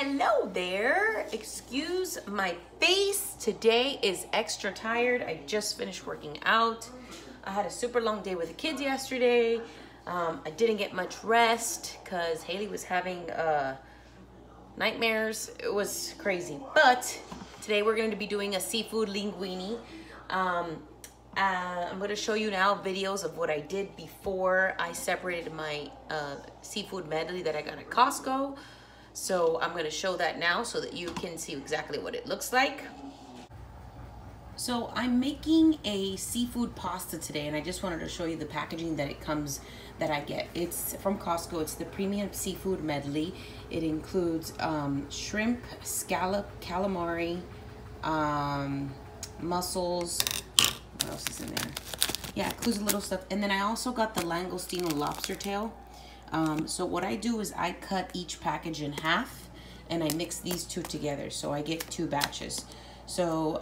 Hello there. Excuse my face. Today is extra tired. I just finished working out. I had a super long day with the kids yesterday. I didn't get much rest because Haley was having nightmares. It was crazy. But today we're going to be doing a seafood linguine. I'm going to show you now videos of what I did before I separated my seafood medley that I got at Costco. So I'm going to show that now so that you can see exactly what it looks like. So I'm making a seafood pasta today, and I just wanted to show you the packaging that it comes, that I get. It's from Costco. It's the premium seafood medley. It includes shrimp, scallop, calamari, mussels. What else is in there? Yeah, it includes a little stuff. And then I also got the langostino lobster tail. So what I do is I cut each package in half and I mix these two together. So I get 2 batches. So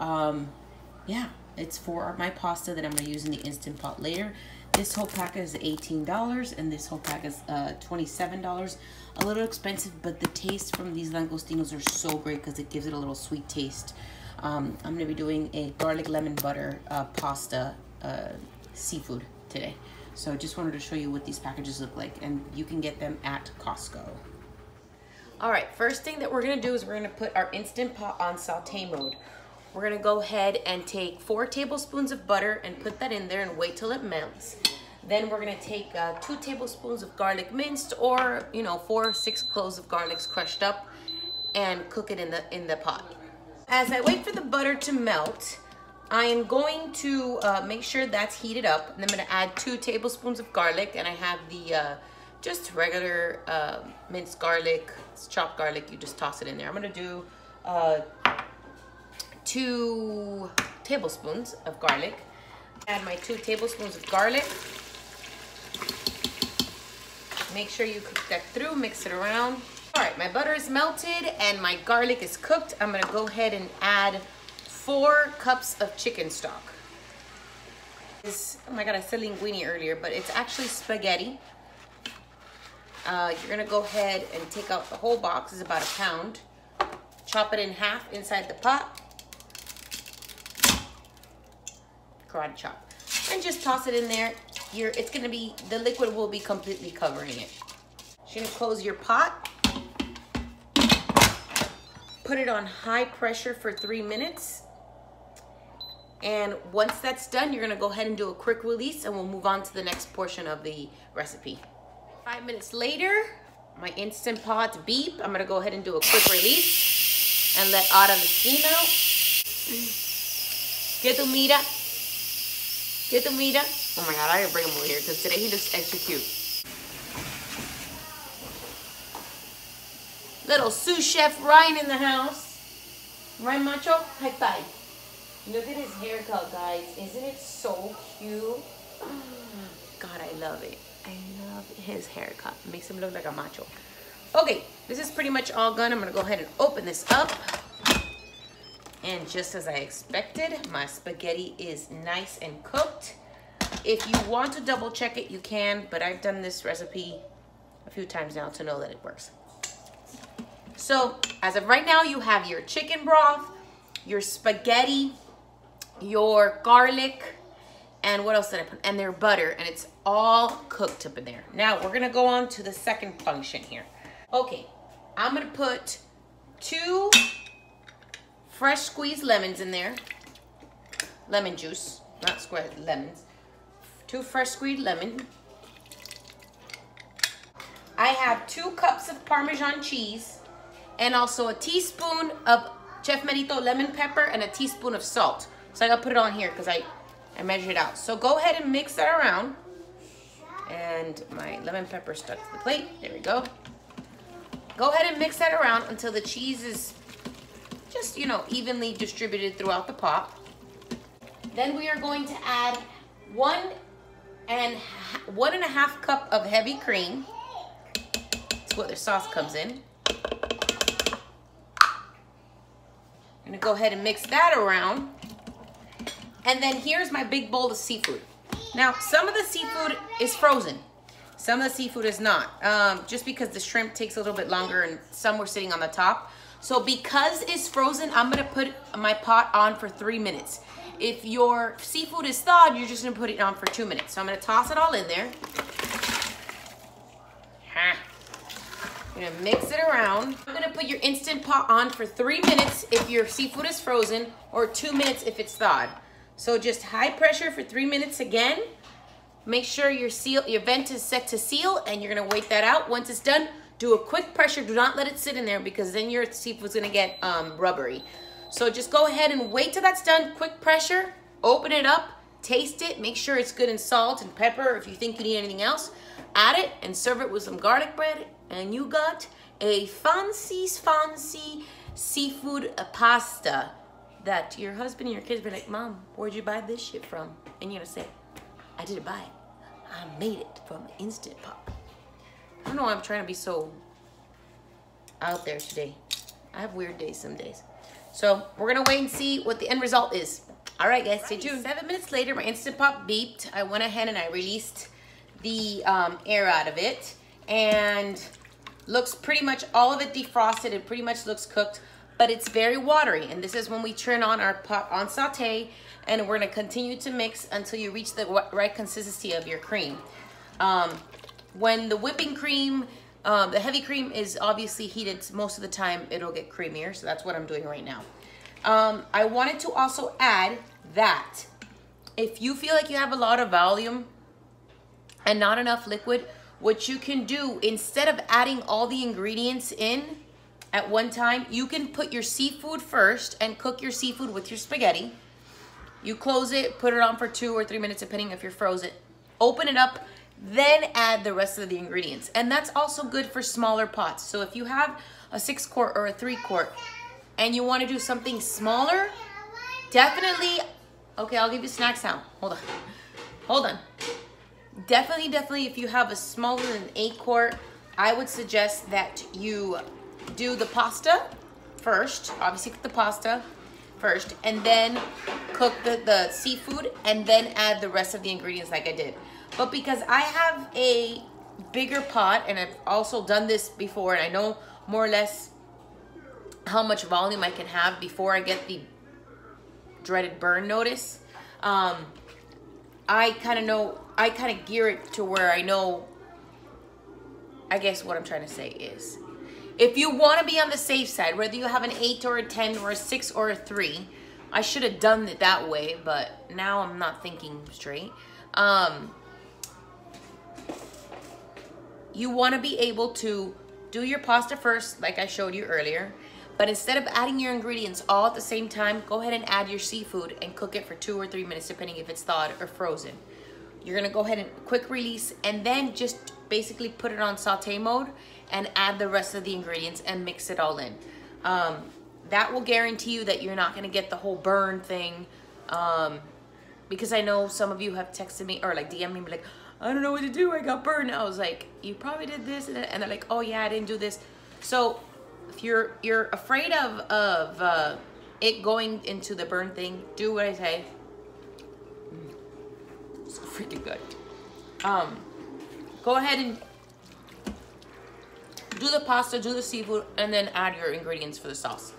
yeah, it's for my pasta that I'm going to use in the Instant Pot later. This whole pack is $18 and this whole pack is $27. A little expensive, but the taste from these langostinos are so great because it gives it a little sweet taste. I'm going to be doing a garlic lemon butter pasta seafood today. So I just wanted to show you what these packages look like, and you can get them at Costco. All right, first thing that we're gonna do is we're gonna put our Instant Pot on saute mode. We're gonna go ahead and take 4 tablespoons of butter and put that in there and wait till it melts. Then we're gonna take 2 tablespoons of garlic minced, or 4 or 6 cloves of garlic crushed up, and cook it in the pot. As I wait for the butter to melt, I am going to make sure that's heated up, and I'm going to add 2 tablespoons of garlic, and I have the just regular minced garlic. It's chopped garlic. You just toss it in there. I'm going to do 2 tablespoons of garlic. Add my 2 tablespoons of garlic. Make sure you cook that through, mix it around. All right, my butter is melted and my garlic is cooked. I'm going to go ahead and add 4 cups of chicken stock. Oh my God, I said linguine earlier, but it's actually spaghetti. You're gonna go ahead and take out the whole box. It's about 1 pound. Chop it in half inside the pot. Karate chop. And just toss it in there. It's gonna be, the liquid will be completely covering it. You're gonna close your pot. Put it on high pressure for 3 minutes. And once that's done, you're gonna go ahead and do a quick release, and we'll move on to the next portion of the recipe. 5 minutes later, my Instant Pot beep. I'm gonna go ahead and do a quick release and let out of the steam out. Get the mira. Get the mira. Oh my God, I gotta bring him over here because today he looks extra cute. Little sous chef Ryan in the house. Ryan Macho, high five. Look at his haircut, guys. Isn't it so cute? Oh, God, I love it. I love his haircut. It makes him look like a macho. Okay, this is pretty much all done. I'm going to go ahead and open this up. And just as I expected, my spaghetti is nice and cooked. If you want to double check it, you can. But I've done this recipe a few times now to know that it works. So, as of right now, you have your chicken broth, your spaghetti, your garlic, and what else did I put? And their butter, and it's all cooked up in there. Now we're gonna go on to the second function here. Okay, I'm gonna put 2 fresh squeezed lemons in there. Lemon juice, not squeezed lemons. 2 fresh squeezed lemon. I have 2 cups of Parmesan cheese, and also a teaspoon of Chef Merito lemon pepper and a teaspoon of salt. So I gotta put it on here because I measured it out. So go ahead and mix that around. And my lemon pepper stuck to the plate. There we go. Go ahead and mix that around until the cheese is just, evenly distributed throughout the pot. Then we are going to add 1.5 cup of heavy cream. That's what the sauce comes in. I'm gonna go ahead and mix that around. And then here's my big bowl of seafood. Now, some of the seafood is frozen. Some of the seafood is not, just because the shrimp takes a little bit longer and some were sitting on the top. So because it's frozen, I'm gonna put my pot on for 3 minutes. If your seafood is thawed, you're just gonna put it on for 2 minutes. So I'm gonna toss it all in there. I'm gonna mix it around. I'm gonna put your Instant Pot on for 3 minutes if your seafood is frozen, or 2 minutes if it's thawed. So just high pressure for 3 minutes again. Make sure your vent is set to seal, and you're gonna wait that out. Once it's done, do a quick pressure. Do not let it sit in there, because then your seafood's gonna get rubbery. So just go ahead and wait till that's done. Quick pressure, open it up, taste it, make sure it's good in salt and pepper. If you think you need anything else, add it and serve it with some garlic bread, and you got a fancy seafood pasta that your husband and your kids be like, Mom, where'd you buy this shit from? And you're gonna say, I didn't buy it. I made it from Instant Pot. I don't know why I'm trying to be so out there today. I have weird days some days. So we're gonna wait and see what the end result is. All right, guys, stay tuned. 7 minutes later, my Instant Pot beeped. I went ahead and I released the air out of it, and looks pretty much, all of it defrosted. It pretty much looks cooked, but it's very watery. And this is when we turn on our pot on saute, and we're gonna continue to mix until you reach the right consistency of your cream. When the whipping cream, the heavy cream is obviously heated, most of the time it'll get creamier, so that's what I'm doing right now. I wanted to also add that if you feel like you have a lot of volume and not enough liquid, what you can do, instead of adding all the ingredients in at one time, you can put your seafood first and cook your seafood with your spaghetti. You close it, put it on for 2 or 3 minutes, depending if you're frozen. Open it up, then add the rest of the ingredients. And that's also good for smaller pots. So if you have a 6 quart or a 3 quart and you want to do something smaller, definitely, okay, I'll give you snack sound. Hold on. Definitely, if you have a smaller than 8 quart, I would suggest that you do the pasta first. Obviously, cook the pasta first, and then cook the seafood, and then add the rest of the ingredients like I did. But because I have a bigger pot, and I've also done this before, and I know more or less how much volume I can have before I get the dreaded burn notice, I kind of gear it to where I know, I guess what I'm trying to say is, if you want to be on the safe side, whether you have an 8 or a 10 or a 6 or a 3, I should have done it that way, but now I'm not thinking straight. You want to be able to do your pasta first, like I showed you earlier, but instead of adding your ingredients all at the same time, go ahead and add your seafood and cook it for 2 or 3 minutes, depending if it's thawed or frozen. You're gonna go ahead and quick release, and then just basically put it on saute mode and add the rest of the ingredients and mix it all in. That will guarantee you that you're not gonna get the whole burn thing, because I know some of you have texted me or like DM me like, I don't know what to do, I got burned. I was like, you probably did this, and they're like, oh yeah, I didn't do this. So if you're afraid of it going into the burn thing, do what I say. It's freaking good. Go ahead and do the pasta, do the seafood, and then add your ingredients for the sauce.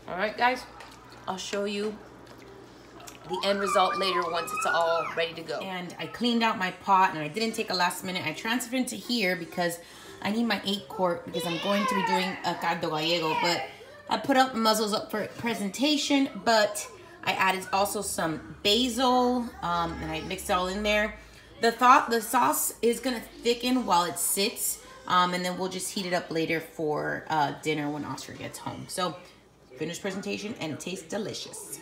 All right, guys, I'll show you the end result later once it's all ready to go. And I cleaned out my pot, and I didn't take a last minute. I transferred into here because I need my 8 quart because I'm going to be doing a caldo gallego, but I put up muzzles up for presentation, but I added also some basil, and I mixed it all in there. The sauce is gonna thicken while it sits, and then we'll just heat it up later for dinner when Oscar gets home. So, finished presentation, and it tastes delicious.